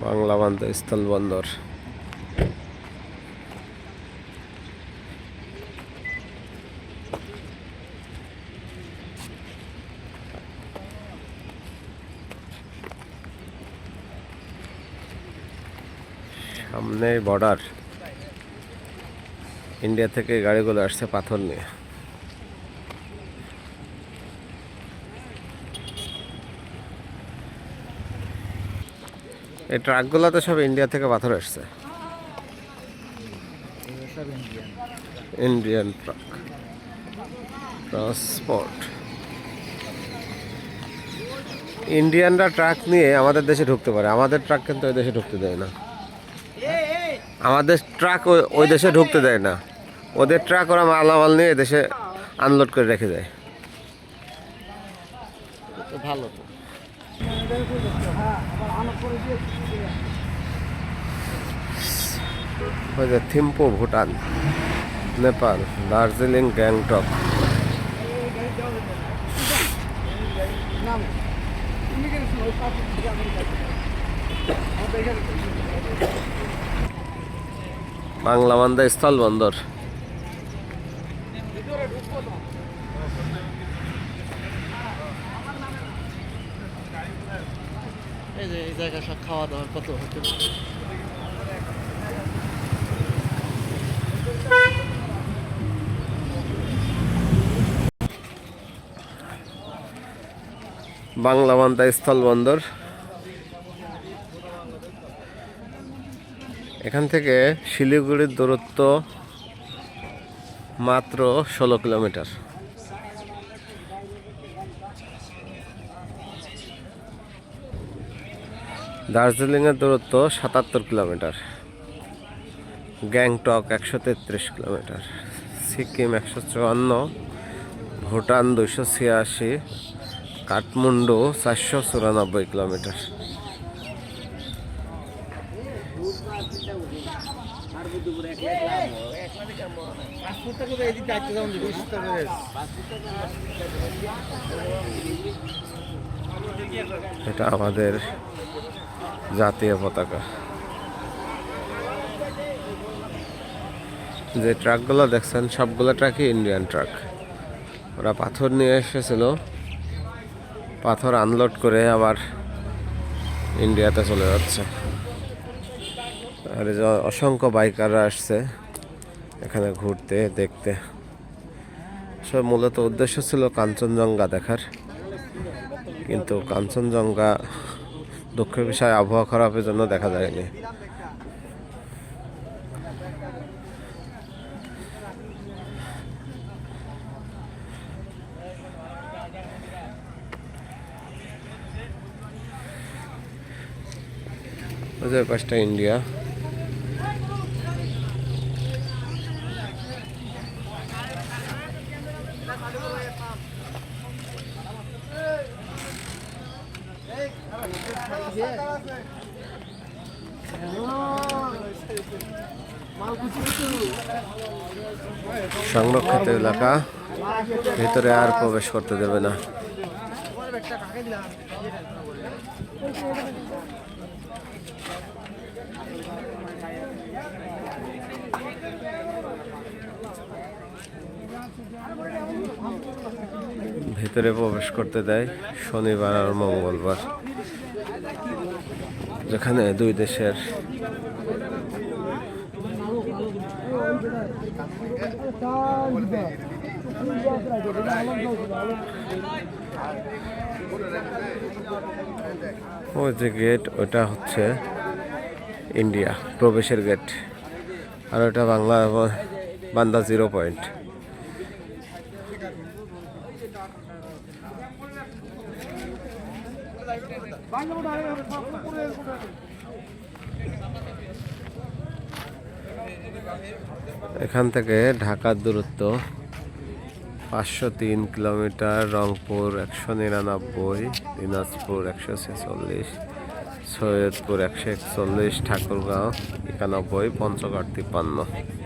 বাংলা স্থলবন্দর। সামনে border, India থেকে গাড়িগুলো আসছে পাথর নিয়ে। এই ট্রাকগুলো তো সব ইন্ডিয়া থেকে পাথর আসছে, ইন্ডিয়ান ট্রাক ট্রান্সপোর্ট। ইন্ডিয়ানরা ট্রাক নিয়ে আমাদের দেশে ঢুকতে পারে, আমাদের ট্রাক কিন্তু ওই দেশে ঢুকতে দেয় না। আমাদের ট্রাক ওই দেশে ঢুকতে দেয় না, ওদের ট্রাক ওরা মালামাল নিয়ে দেশে আনলোড করে রেখে দেয়। ভালো তো। ওই যে থিম্পু, ভুটান, নেপাল, দার্জিলিং, গ্যাংটক। বাংলা স্থলবন্দর। এই জায়গা সব খাওয়া দাওয়ার কত হতে বাংলা স্থলবন্দর। এখান থেকে শিলিগুড়ির দূরত্ব মাত্র 16 কিলোমিটার। দার্জিলিংয়ের দূরত্ব 77 kilometre, Gangtok 133 kilometre, Sikkim 154, Bhutan 286, Kathmandu 494 kilometre. এটা আমাদের জাতীয় পতাকা। যে ট্রাকগুলো দেখছেন সবগুলো ট্রাকই ইন্ডিয়ান ট্রাক। ওরা পাথর নিয়ে এসেছিল, পাথর আনলোড করে আবার ইন্ডিয়াতে চলে যাচ্ছে। আর এই যে অসংখ্য বাইকাররা আসছে এখানে ঘুরতে, দেখতে। সব মূলত উদ্দেশ্য ছিল কাঞ্চনজঙ্ঘা দেখার, কিন্তু কাঞ্চনজঙ্ঘা দুঃখের বিষয় আবহাওয়া খারাপের জন্য দেখা যায়নি। ওই পাশটা ইন্ডিয়া। সংরক্ষিত এলাকা, ভিতরে আর প্রবেশ করতে দেবে না। ভিতরে প্রবেশ করতে দেয় শনিবার আর মঙ্গলবার, যেখানে দুই দেশের ওই যে গেট, ওটা হচ্ছে ইন্ডিয়া প্রবেশের গেট, আর ওটা বান্দা 0 পয়েন্ট। এখান থেকে ঢাকার দূরত্ব 503 কিলোমিটার, রংপুর 199, দিনাজপুর 146, সৈয়দপুর 141, ঠাকুরগাঁও 91, পঞ্চগড় 53।